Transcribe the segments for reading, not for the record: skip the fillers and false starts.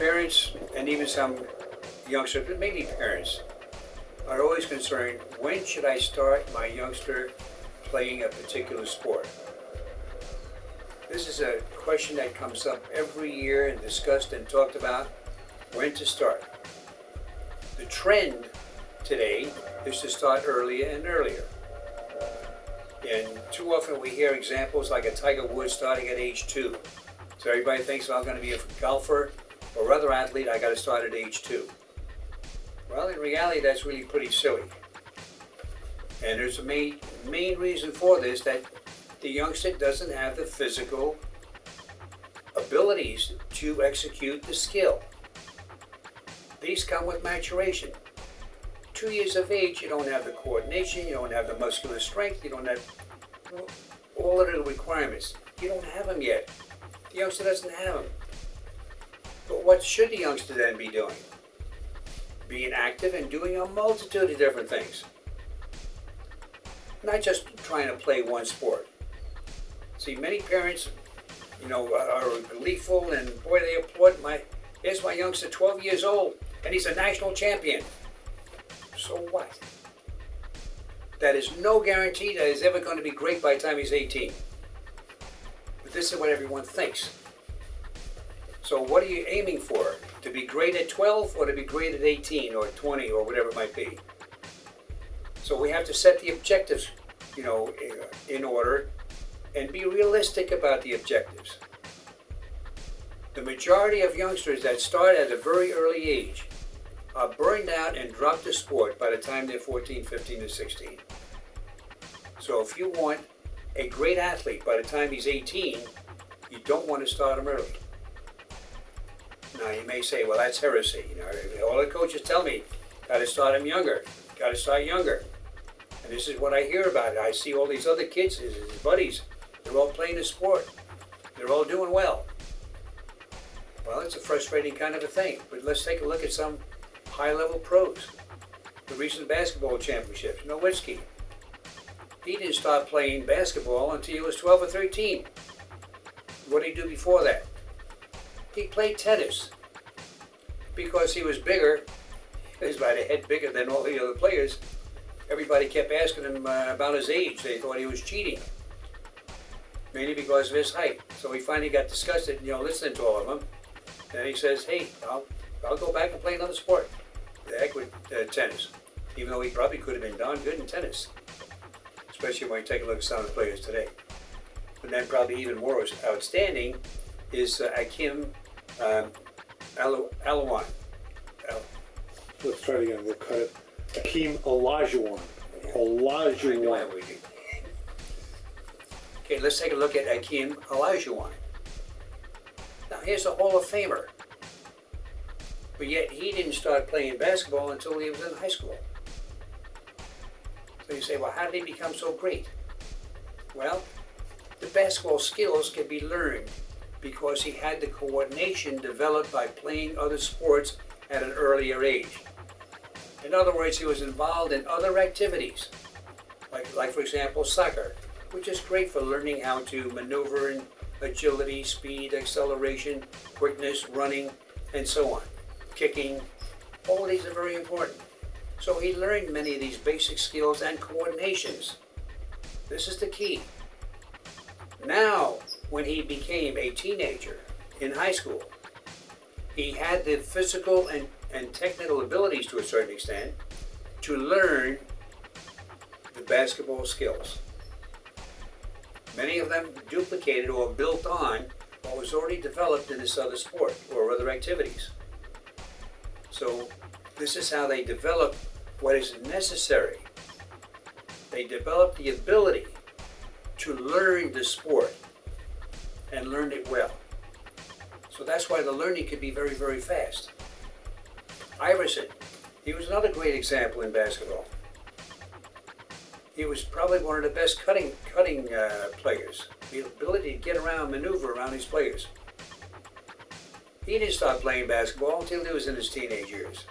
Parents and even some youngsters, but mainly parents, are always concerned, when should I start my youngster playing a particular sport? This is a question that comes up every year and discussed and talked about, when to start. The trend today is to start earlier and earlier. And too often we hear examples like a Tiger Woods starting at age 2. So everybody thinks, well, I'm going to be a golfer or other athlete, I got to start at age 2. Well, in reality, that's really pretty silly. And there's a main reason for this, that the youngster doesn't have the physical abilities to execute the skill. These come with maturation. 2 years of age, you don't have the coordination, you don't have the muscular strength, you don't have all of the requirements. You don't have them yet. The youngster doesn't have them. But what should the youngster then be doing? Being active and doing a multitude of different things. Not just trying to play one sport. See, many parents, are gleeful and boy, they applaud here's my youngster, 12 years old, and he's a national champion. So what? That is no guarantee that he's ever going to be great by the time he's 18. But this is what everyone thinks. So what are you aiming for? To be great at 12 or to be great at 18 or 20 or whatever it might be? So we have to set the objectives, in order and be realistic about the objectives. The majority of youngsters that start at a very early age are burned out and drop the sport by the time they're 14, 15, and 16. So if you want a great athlete by the time he's 18, you don't want to start him early. Now you may say, well, that's heresy. All the coaches tell me, got to start him younger, got to start younger. And this is what I hear about it. I see all these other kids, his buddies, they're all playing the sport. They're all doing well. Well, it's a frustrating kind of a thing. But let's take a look at some high-level pros. The recent basketball championships. Nowitzki. He didn't start playing basketball until he was 12 or 13. What did he do before that? He played tennis. Because he was bigger, he was about a head bigger than all the other players, everybody kept asking him about his age. They thought he was cheating. Mainly because of his height. So he finally got disgusted, listening to all of them. And he says, hey, I'll go back and play another sport. The heck with tennis. Even though he probably could have been darn good in tennis. Especially when you take a look at some of the players today. But then probably even more outstanding is Akim Alajuwon. Let's try it again. We'll cut it. Akim Olajuwon. Olajuwon. Okay, let's take a look at Akim Olajuwon. Now here's a Hall of Famer. But yet he didn't start playing basketball until he was in high school. So you say, well, how did he become so great? Well, the basketball skills can be learned because he had the coordination developed by playing other sports at an earlier age. In other words, he was involved in other activities, like for example, soccer, which is great for learning how to maneuver in agility, speed, acceleration, quickness, running, and so on. Kicking, all of these are very important. So he learned many of these basic skills and coordinations. This is the key. Now, when he became a teenager in high school, he had the physical and technical abilities to a certain extent to learn the basketball skills. Many of them duplicated or built on what was already developed in this other sport or other activities. So this is how they develop what is necessary. They develop the ability to learn the sport and learn it well. So that's why the learning can be very, very fast. Iverson, he was another great example in basketball. He was probably one of the best cutting players. The ability to get around, maneuver around these players. He didn't start playing basketball until he was in his teenage years.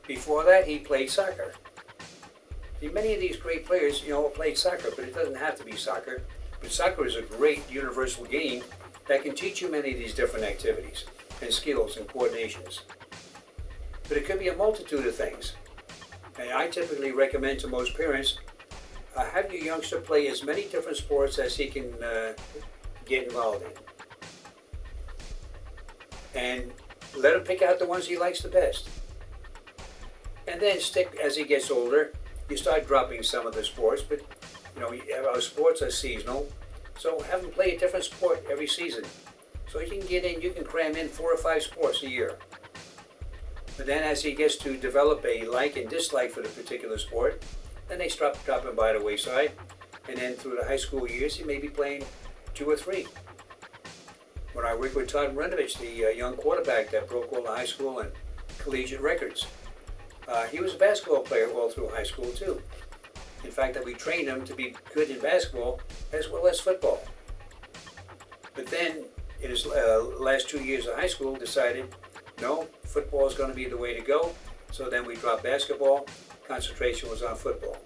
Before that, he played soccer. See, many of these great players, played soccer, but it doesn't have to be soccer. But soccer is a great universal game that can teach you many of these different activities. and skills and coordinations. But it could be a multitude of things. And I typically recommend to most parents, have your youngster play as many different sports as he can get involved in. And let him pick out the ones he likes the best. And then as he gets older, you start dropping some of the sports, but our sports are seasonal. So have him play a different sport every season. So you can cram in 4 or 5 sports a year. But then as he gets to develop a like and dislike for the particular sport, then they stop dropping by the wayside. And then through the high school years, he may be playing 2 or 3. When I worked with Todd Marinovich, the young quarterback that broke all the high school and collegiate records, he was a basketball player all through high school too. In fact, that we trained him to be good in basketball as well as football. But then, in his last 2 years of high school, decided, no, football is going to be the way to go. So then we dropped basketball. Concentration was on football.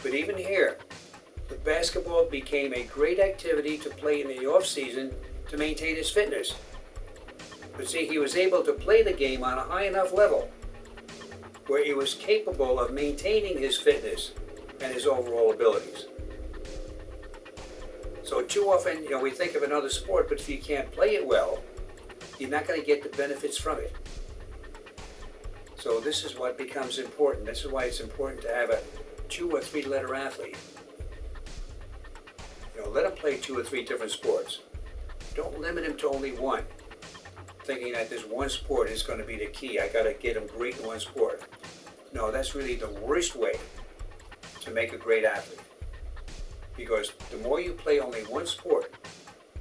But even here, the basketball became a great activity to play in the off season to maintain his fitness. But see, he was able to play the game on a high enough level where he was capable of maintaining his fitness and his overall abilities. So too often, we think of another sport, but if you can't play it well, you're not going to get the benefits from it. So this is what becomes important. This is why it's important to have a 2 or 3 letter athlete. Let him play 2 or 3 different sports. Don't limit him to only one, thinking that this one sport is going to be the key. I got to get him great in one sport. No, that's really the worst way to make a great athlete. Because the more you play only one sport,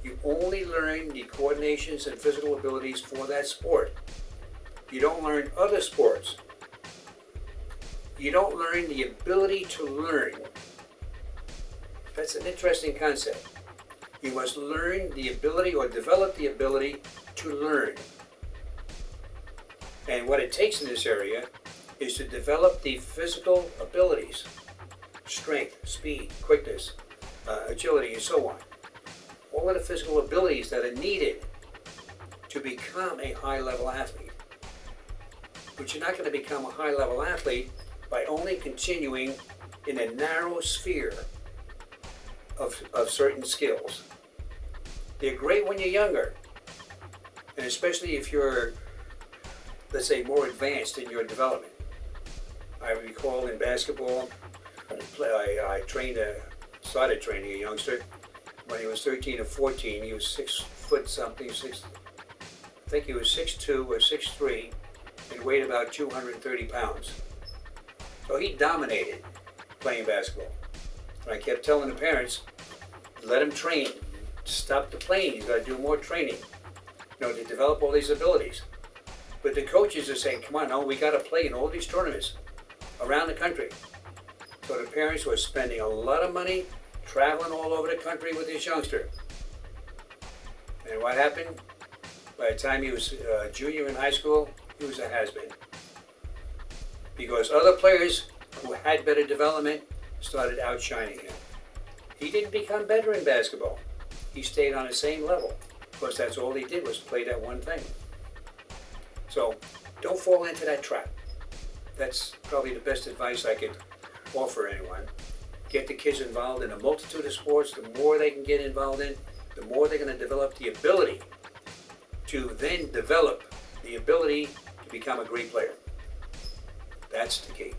you only learn the coordinations and physical abilities for that sport. You don't learn other sports. You don't learn the ability to learn. That's an interesting concept. You must learn the ability or develop the ability to learn. And what it takes in this area is to develop the physical abilities, strength, speed, quickness, agility, and so on. All of the physical abilities that are needed to become a high-level athlete. But you're not going to become a high-level athlete by only continuing in a narrow sphere of certain skills. They're great when you're younger, and especially if you're, let's say, more advanced in your development. I recall in basketball, I started training a youngster when he was 13 or 14. He was 6 foot something, I think he was 6'2" or 6'3", and weighed about 230 pounds. So he dominated playing basketball. And I kept telling the parents, let him train. Stop the playing. He's got to do more training, to develop all these abilities. But the coaches are saying, come on, no, we got to play in all these tournaments around the country. So the parents were spending a lot of money traveling all over the country with this youngster. And what happened? By the time he was a junior in high school, he was a has-been. Because other players who had better development started outshining him. He didn't become better in basketball. He stayed on the same level, because that's all he did was play that one thing. So don't fall into that trap. That's probably the best advice I could offer anyone. Get the kids involved in a multitude of sports. The more they can get involved in, the more they're going to develop the ability to then develop the ability to become a great player. That's the key.